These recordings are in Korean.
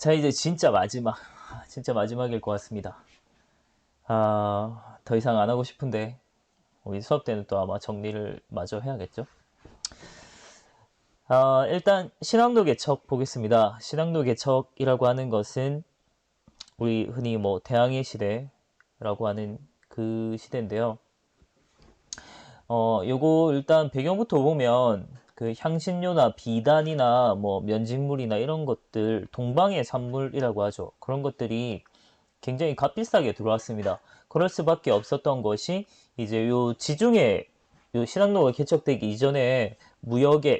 자, 이제 진짜 마지막일 것 같습니다. 더 이상 안 하고 싶은데, 우리 수업 때는 또 아마 정리를 마저 해야겠죠? 일단, 신학로 개척 보겠습니다. 신학로 개척이라고 하는 것은, 우리 흔히 뭐, 대항해 시대라고 하는 그 시대인데요. 요거 일단 배경부터 보면, 그 향신료나 비단이나 뭐, 면직물이나 이런 것들, 동방의 산물이라고 하죠. 그런 것들이 굉장히 값비싸게 들어왔습니다. 그럴 수밖에 없었던 것이 이제 요 지중해 요 신학로가 개척되기 이전에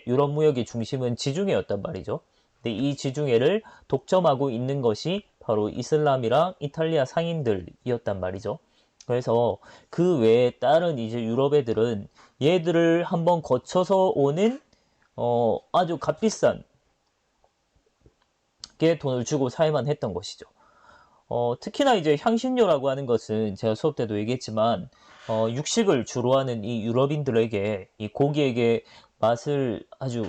유럽 무역의 중심은 지중해였단 말이죠. 근데 이 지중해를 독점하고 있는 것이 바로 이슬람이랑 이탈리아 상인들이었단 말이죠. 그래서 그 외에 다른 이제 유럽 애들은 얘들을 한번 거쳐서 오는 아주 값비싼 게 돈을 주고 사야만 했던 것이죠. 특히나 이제 향신료라고 하는 것은 제가 수업 때도 얘기했지만, 육식을 주로 하는 이 유럽인들에게 이 고기에게 맛을 아주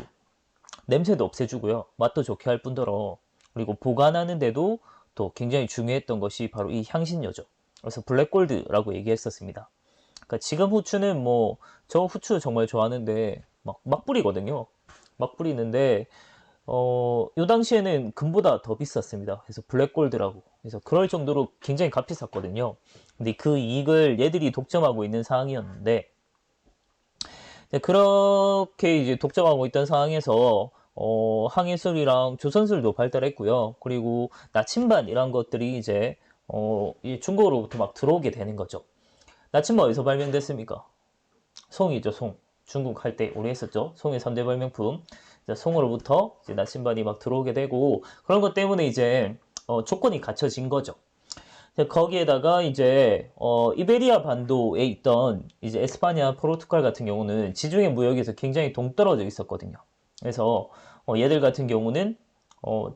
냄새도 없애주고요. 맛도 좋게 할 뿐더러, 그리고 보관하는데도 또 굉장히 중요했던 것이 바로 이 향신료죠. 그래서 블랙골드라고 얘기했었습니다. 그러니까 지금 후추는 뭐, 저 후추 정말 좋아하는데, 막 뿌리거든요. 막 뿌리는데, 요 당시에는 금보다 더 비쌌습니다. 그래서 블랙골드라고. 그래서 그럴 정도로 굉장히 값비쌌거든요. 근데 그 이익을 얘들이 독점하고 있는 상황이었는데, 그렇게 이제 독점하고 있던 상황에서, 항해술이랑 조선술도 발달했고요. 그리고 나침반 이런 것들이 이제, 이 중국으로부터 막 들어오게 되는 거죠. 나침반 어디서 발명됐습니까? 송이죠, 송. 중국 할 때 오래 했었죠. 송의 선대 발명품. 송으로부터 이제 나침반이 막 들어오게 되고 그런 것 때문에 이제 조건이 갖춰진 거죠. 거기에다가 이제 이베리아 반도에 있던 이제 에스파냐, 포르투갈 같은 경우는 지중해 무역에서 굉장히 동떨어져 있었거든요. 그래서 얘들 같은 경우는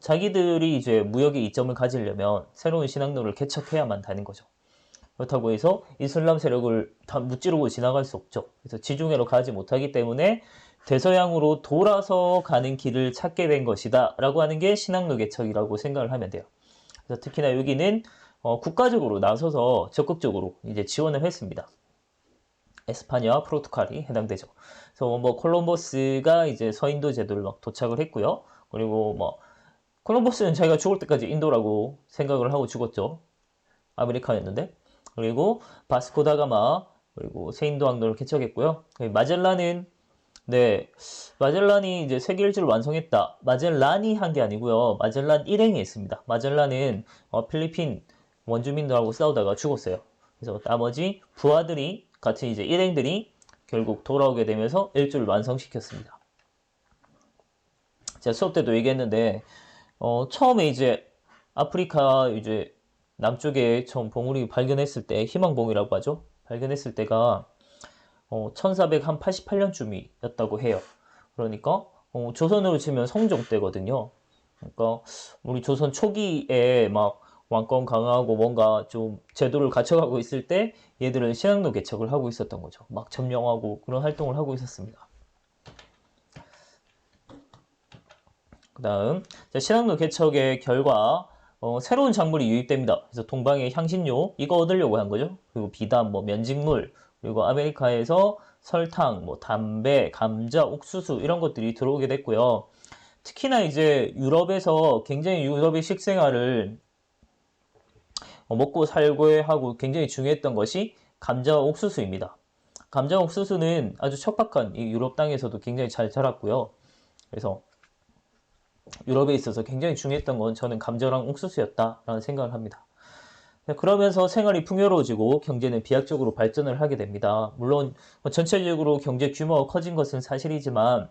자기들이 이제 무역의 이점을 가지려면 새로운 신항로를 개척해야만 하는 거죠. 그렇다고 해서 이슬람 세력을 다 무찌르고 지나갈 수 없죠. 그래서 지중해로 가지 못하기 때문에 대서양으로 돌아서 가는 길을 찾게 된 것이다 라고 하는 게 신항로 개척이라고 생각을 하면 돼요. 그래서 특히나 여기는 국가적으로 나서서 적극적으로 이제 지원을 했습니다. 에스파냐와 포르투갈이 해당되죠. 그래서 뭐 콜럼버스가 이제 서인도 제도를 막 도착을 했고요. 그리고 뭐 콜럼버스는 자기가 죽을 때까지 인도라고 생각을 하고 죽었죠. 아메리카였는데. 그리고 바스코다가마, 그리고 세인도 항로를 개척했고요. 마젤란은 네, 마젤란이 이제 세계 일주를 완성했다. 마젤란이 한 게 아니고요. 마젤란 일행이 했습니다. 마젤란은 필리핀 원주민들하고 싸우다가 죽었어요. 그래서 나머지 부하들이 같은 이제 일행들이 결국 돌아오게 되면서 일주를 완성시켰습니다. 제가 수업 때도 얘기했는데 처음에 이제 아프리카 이제 남쪽에 처음 봉우리 발견했을 때 희망봉이라고 하죠. 발견했을 때가 1488년쯤이었다고 해요. 그러니까 조선으로 치면 성종 때거든요. 그러니까 우리 조선 초기에 막 왕권 강화하고 뭔가 좀 제도를 갖춰가고 있을 때 얘들은 신항로 개척을 하고 있었던 거죠. 막 점령하고 그런 활동을 하고 있었습니다. 그 다음 신항로 개척의 결과 새로운 작물이 유입됩니다. 그래서 동방의 향신료 이거 얻으려고 한 거죠. 그리고 비단, 뭐 면직물, 그리고 아메리카에서 설탕, 뭐 담배, 감자, 옥수수 이런 것들이 들어오게 됐고요. 특히나 이제 유럽에서 굉장히 유럽의 식생활을 먹고 살고 하고 굉장히 중요했던 것이 감자와 옥수수입니다. 감자와 옥수수는 아주 척박한 이 유럽 땅에서도 굉장히 잘 자랐고요. 그래서 유럽에 있어서 굉장히 중요했던 건 저는 감자랑 옥수수였다라는 생각을 합니다. 그러면서 생활이 풍요로워지고 경제는 비약적으로 발전을 하게 됩니다. 물론 전체적으로 경제 규모가 커진 것은 사실이지만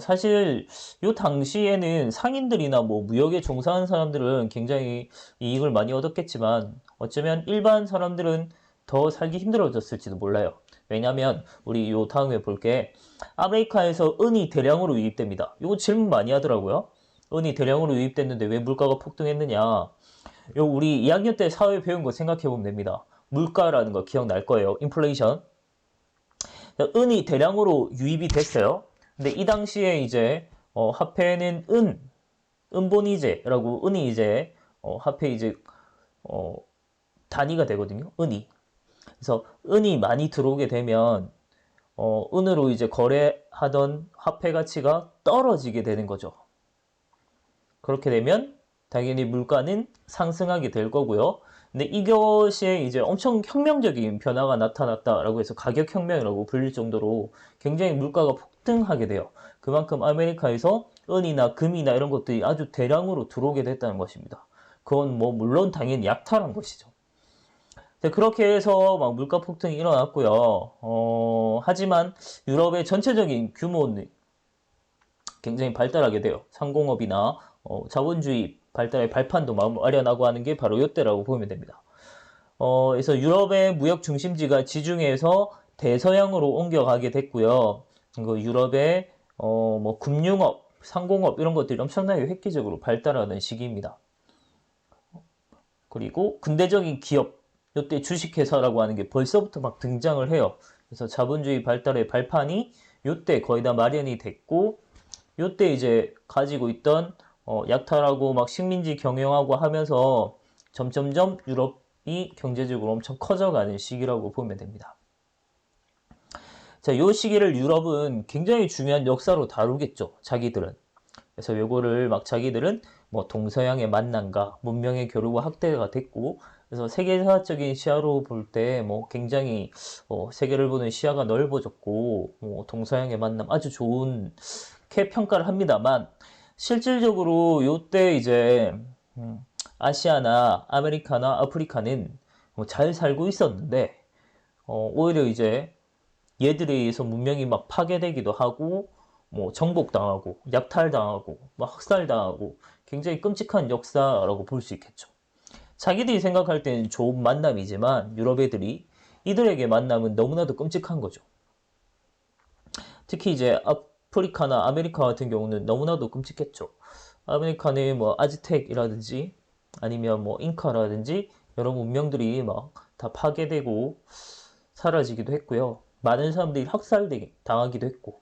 사실 이 당시에는 상인들이나 뭐 무역에 종사하는 사람들은 굉장히 이익을 많이 얻었겠지만 어쩌면 일반 사람들은 더 살기 힘들어졌을지도 몰라요. 왜냐하면 우리 요 다음에 볼게 아메리카에서 은이 대량으로 유입됩니다. 이거 질문 많이 하더라고요. 은이 대량으로 유입됐는데 왜 물가가 폭등했느냐? 요 우리 2학년 때 사회 배운 거 생각해 보면 됩니다. 물가라는 거 기억날 거예요. 인플레이션. 은이 대량으로 유입이 됐어요. 근데 이 당시에 이제 화폐는 은본이제라고 은이 이제 화폐 이제 어, 단위가 되거든요. 은이. 그래서 은이 많이 들어오게 되면 은으로 이제 거래하던 화폐 가치가 떨어지게 되는 거죠. 그렇게 되면 당연히 물가는 상승하게 될 거고요. 근데 이것이 이제 엄청 혁명적인 변화가 나타났다라고 해서 가격혁명이라고 불릴 정도로 굉장히 물가가 폭등하게 돼요. 그만큼 아메리카에서 은이나 금이나 이런 것들이 아주 대량으로 들어오게 됐다는 것입니다. 그건 뭐 물론 당연히 약탈한 것이죠. 그렇게 해서 막 물가 폭등이 일어났고요. 하지만 유럽의 전체적인 규모는 굉장히 발달하게 돼요. 상공업이나 자본주의 발달의 발판도 마련하고 하는 게 바로 이때라고 보면 됩니다. 그래서 유럽의 무역 중심지가 지중해에서 대서양으로 옮겨가게 됐고요. 그 유럽의 뭐 금융업, 상공업 이런 것들이 엄청나게 획기적으로 발달하는 시기입니다. 그리고 근대적인 기업, 이때 주식회사라고 하는 게 벌써부터 막 등장을 해요. 그래서 자본주의 발달의 발판이 이때 거의 다 마련이 됐고, 이때 이제 가지고 있던 약탈하고 막 식민지 경영하고 하면서 점점점 유럽이 경제적으로 엄청 커져가는 시기라고 보면 됩니다. 자, 이 시기를 유럽은 굉장히 중요한 역사로 다루겠죠. 자기들은. 그래서 요거를 막 자기들은 뭐 동서양의 만남과 문명의 교류와 확대가 됐고, 그래서 세계사적인 시야로 볼 때 뭐 굉장히 세계를 보는 시야가 넓어졌고, 동서양의 만남 아주 좋은 게 평가를 합니다만, 실질적으로 요때 이제 아시아나 아메리카나 아프리카는 뭐잘 살고 있었는데, 오히려 이제 얘들에 의해서 문명이 막 파괴되기도 하고, 뭐 정복당하고 약탈당하고 막 학살당하고 굉장히 끔찍한 역사라고 볼 수 있겠죠. 자기들이 생각할 때는 좋은 만남이지만 유럽 애들이 이들에게 만남은 너무나도 끔찍한 거죠. 특히 이제 아프리카나 아메리카 같은 경우는 너무나도 끔찍했죠. 아메리카는 뭐 아즈텍이라든지 아니면 뭐 잉카라든지 여러 문명들이 막 다 파괴되고 사라지기도 했고요. 많은 사람들이 학살당하기도 했고,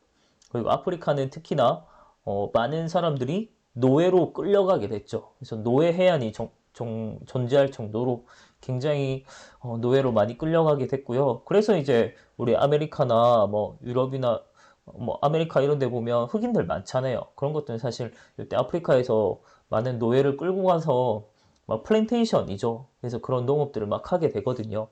그리고 아프리카는 특히나 많은 사람들이 노예로 끌려가게 됐죠. 그래서 노예 해안이 존재할 정도로 굉장히 노예로 많이 끌려가게 됐고요. 그래서 이제 우리 아메리카나 뭐 유럽이나 뭐 아메리카 이런 데 보면 흑인들 많잖아요. 그런 것들은 사실 이때 아프리카에서 많은 노예를 끌고 가서 막 플랜테이션이죠. 그래서 그런 농업들을 막 하게 되거든요.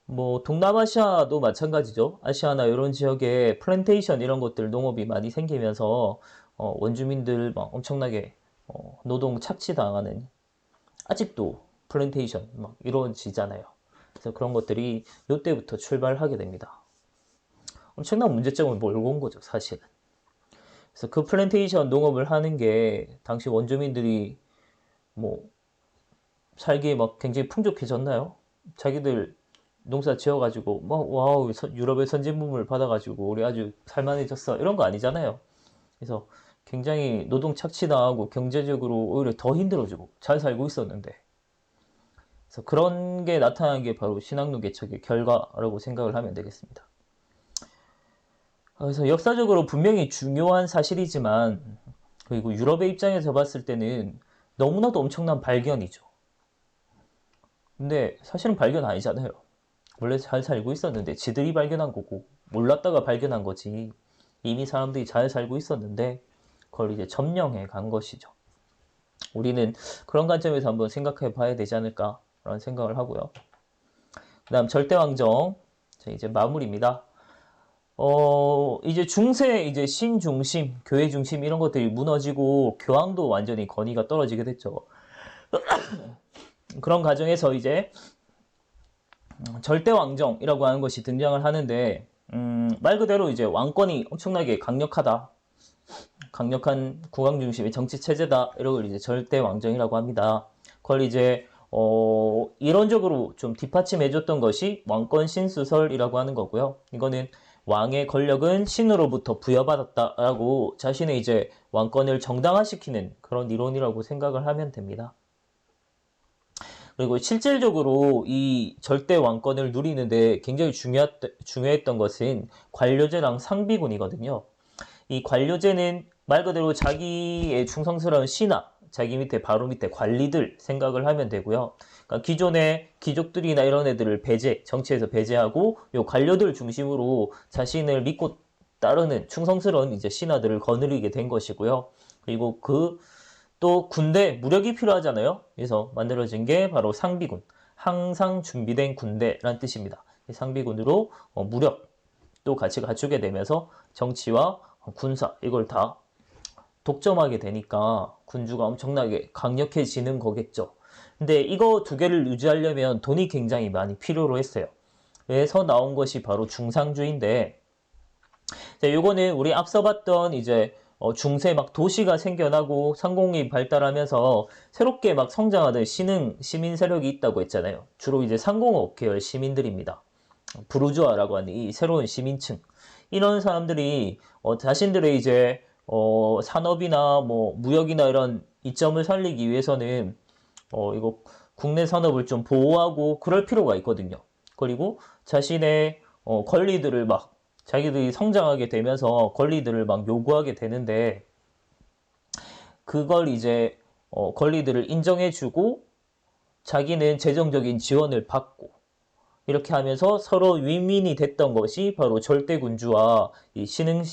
뭐 동남아시아도 마찬가지죠. 아시아나 이런 지역에 플랜테이션 이런 것들 농업이 많이 생기면서 원주민들 막 엄청나게 노동 착취당하는, 아직도 플랜테이션 막 이루어지잖아요. 그래서 그런 것들이 이때부터 출발하게 됩니다. 엄청난 문제점을 몰고 온 거죠, 사실은. 그래서 그 플랜테이션 농업을 하는 게 당시 원주민들이 뭐 살기에 막 굉장히 풍족해졌나요? 자기들 농사 지어가지고 뭐 와우 유럽의 선진물을 받아가지고 우리 아주 살만해졌어 이런 거 아니잖아요. 그래서 굉장히 노동 착취당하고 경제적으로 오히려 더 힘들어지고 잘 살고 있었는데, 그래서 그런 게 나타난 게 바로 신학로 개척의 결과라고 생각을 하면 되겠습니다. 그래서 역사적으로 분명히 중요한 사실이지만, 그리고 유럽의 입장에서 봤을 때는 너무나도 엄청난 발견이죠. 근데 사실은 발견 아니잖아요. 원래 잘 살고 있었는데 지들이 발견한 거고 몰랐다가 발견한 거지. 이미 사람들이 잘 살고 있었는데 그걸 이제 점령해 간 것이죠. 우리는 그런 관점에서 한번 생각해 봐야 되지 않을까라는 생각을 하고요. 그 다음 절대왕정. 이제 마무리입니다. 이제 중세, 이제 신중심, 교회 중심 이런 것들이 무너지고 교황도 완전히 권위가 떨어지게 됐죠. 그런 과정에서 이제 절대왕정이라고 하는 것이 등장을 하는데, 말 그대로 이제 왕권이 엄청나게 강력하다. 강력한 국왕 중심의 정치 체제다. 이런 걸 이제 절대왕정이라고 합니다. 그걸 이제, 이론적으로 좀 뒷받침해줬던 것이 왕권 신수설이라고 하는 거고요. 이거는 왕의 권력은 신으로부터 부여받았다라고 자신의 이제 왕권을 정당화시키는 그런 이론이라고 생각을 하면 됩니다. 그리고 실질적으로 이 절대 왕권을 누리는데 굉장히 중요했던 것은 관료제랑 상비군이거든요. 이 관료제는 말 그대로 자기의 충성스러운 신하, 자기 밑에 바로 밑에 관리들 생각을 하면 되고요. 그러니까 기존의 귀족들이나 이런 애들을 정치에서 배제하고 요 관료들 중심으로 자신을 믿고 따르는 충성스러운 이제 신하들을 거느리게 된 것이고요. 그리고 또 군대, 무력이 필요하잖아요. 그래서 만들어진 게 바로 상비군, 항상 준비된 군대란 뜻입니다. 상비군으로 무력도 같이 갖추게 되면서 정치와 군사 이걸 다 독점하게 되니까 군주가 엄청나게 강력해지는 거겠죠. 근데 이거 두 개를 유지하려면 돈이 굉장히 많이 필요로 했어요. 그래서 나온 것이 바로 중상주의인데, 요거는 우리 앞서 봤던 이제 중세 막 도시가 생겨나고 상공이 발달하면서 새롭게 막 성장하는 시민 세력이 있다고 했잖아요. 주로 이제 상공업 계열 시민들입니다. 부르주아라고 하는 이 새로운 시민층. 이런 사람들이 자신들의 이제 산업이나 뭐 무역이나 이런 이점을 살리기 위해서는 이거 국내 산업을 좀 보호하고 그럴 필요가 있거든요. 그리고 자신의 권리들을 막 자기들이 성장하게 되면서 권리들을 막 요구하게 되는데, 그걸 이제 권리들을 인정해주고 자기는 재정적인 지원을 받고 이렇게 하면서 서로 윈윈이 됐던 것이 바로 절대군주와 이 신흥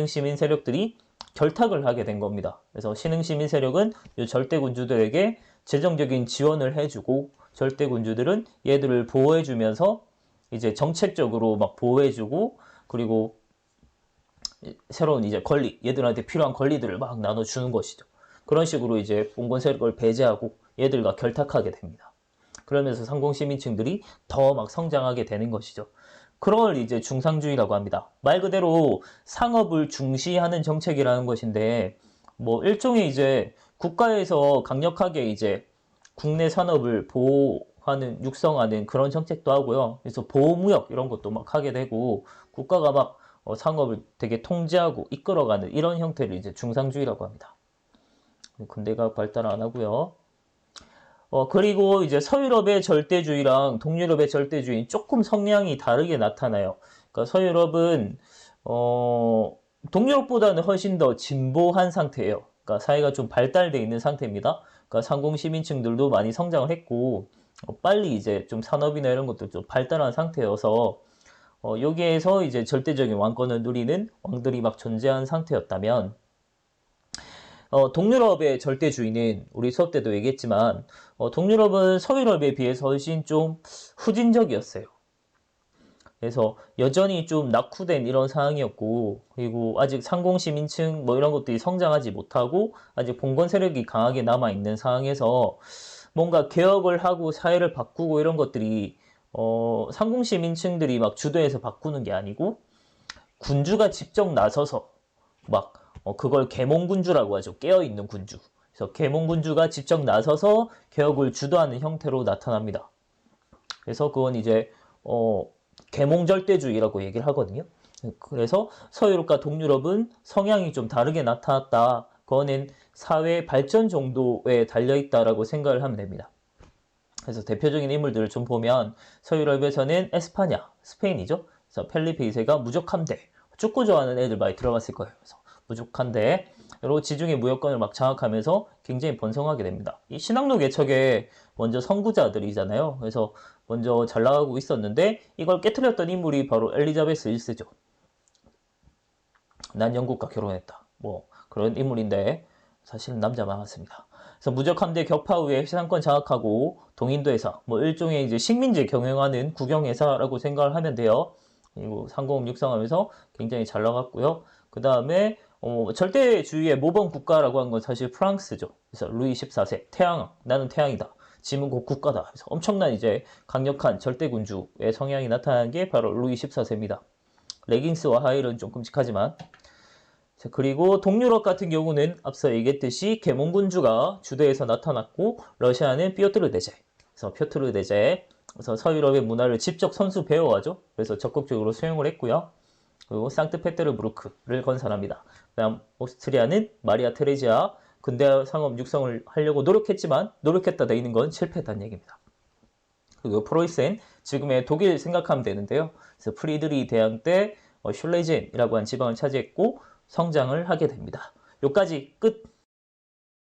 시민 세력들이 결탁을 하게 된 겁니다. 그래서 신흥 시민 세력은 이 절대군주들에게 재정적인 지원을 해주고, 절대군주들은 얘들을 보호해주면서 이제 정책적으로 막 보호해주고, 그리고 새로운 이제 얘들한테 필요한 권리들을 막 나눠주는 것이죠. 그런 식으로 이제 봉건 세력을 배제하고 얘들과 결탁하게 됩니다. 그러면서 상공 시민층들이 더 막 성장하게 되는 것이죠. 그걸 이제 중상주의라고 합니다. 말 그대로 상업을 중시하는 정책이라는 것인데, 뭐 일종의 이제 국가에서 강력하게 이제 국내 산업을 육성하는 그런 정책도 하고요. 그래서 보호무역 이런 것도 막 하게 되고, 국가가 막 상업을 되게 통제하고 이끌어가는 이런 형태를 이제 중상주의라고 합니다. 군대가 발달 안 하고요. 그리고 이제 서유럽의 절대주의랑 동유럽의 절대주의는 조금 성향이 다르게 나타나요. 그러니까 서유럽은 동유럽보다는 훨씬 더 진보한 상태예요. 그러니까 사회가 좀 발달돼 있는 상태입니다. 그러니까 상공 시민층들도 많이 성장을 했고, 빨리 이제 좀 산업이나 이런 것도 좀 발달한 상태여서 여기에서 이제 절대적인 왕권을 누리는 왕들이 막 존재한 상태였다면, 동유럽의 절대주의는 우리 수업 때도 얘기했지만, 동유럽은 서유럽에 비해서 훨씬 좀 후진적이었어요. 그래서 여전히 좀 낙후된 이런 상황이었고, 그리고 아직 상공시민층 뭐 이런 것들이 성장하지 못하고 아직 봉건 세력이 강하게 남아있는 상황에서 뭔가 개혁을 하고 사회를 바꾸고 이런 것들이 상공시민층들이 막 주도해서 바꾸는 게 아니고 군주가 직접 나서서 막 그걸 계몽군주라고 하죠. 깨어있는 군주. 그래서 계몽군주가 직접 나서서 개혁을 주도하는 형태로 나타납니다. 그래서 그건 이제 계몽절대주의라고 얘기를 하거든요. 그래서 서유럽과 동유럽은 성향이 좀 다르게 나타났다. 그거는 사회 발전 정도에 달려있다라고 생각을 하면 됩니다. 그래서 대표적인 인물들을 좀 보면 서유럽에서는 에스파냐, 스페인이죠. 그래서 펠리페 2세가 무적함대, 축구 좋아하는 애들 많이 들어갔을 거예요. 그래서 무적함대로 지중해 무역권을 막 장악하면서 굉장히 번성하게 됩니다. 이 신학로 개척에 먼저 선구자들이잖아요. 그래서 먼저 잘 나가고 있었는데 이걸 깨트렸던 인물이 바로 엘리자베스 1세죠. 난 영국과 결혼했다. 뭐 그런 인물인데 사실은 남자 많았습니다. 그래서 무적함대 격파 후에 시상권 장악하고 동인도 회사, 뭐 일종의 이제 식민지 경영하는 국영회사라고 생각을 하면 돼요. 그리고 상공업 육성하면서 굉장히 잘 나갔고요. 그 다음에 절대주의의 모범 국가라고 한 건 사실 프랑스죠. 그래서 루이 14세, 나는 태양이다. 짐은 곧 국가다. 그래서 엄청난 이제 강력한 절대군주의 성향이 나타난 게 바로 루이 14세입니다. 레깅스와 하이는 좀 끔찍하지만. 자, 그리고 동유럽 같은 경우는 앞서 얘기했듯이 계몽군주가 주도해서 나타났고, 러시아는 피오트르 대제. 그래서 피오트르 대제. 그래서 서유럽의 문화를 직접 선수 배워가죠. 그래서 적극적으로 수용을 했고요. 그리고 상트페테르부르크를 건설합니다. 그다음 오스트리아는 마리아 테레지아 근대 상업 육성을 하려고 노력했지만 노력했다 되는 건 실패했다는 얘기입니다. 그리고 프로이센, 지금의 독일 생각하면 되는데요. 그래서 프리드리 대왕 때 슐레젠이라고 한 지방을 차지했고 성장을 하게 됩니다. 요까지 끝.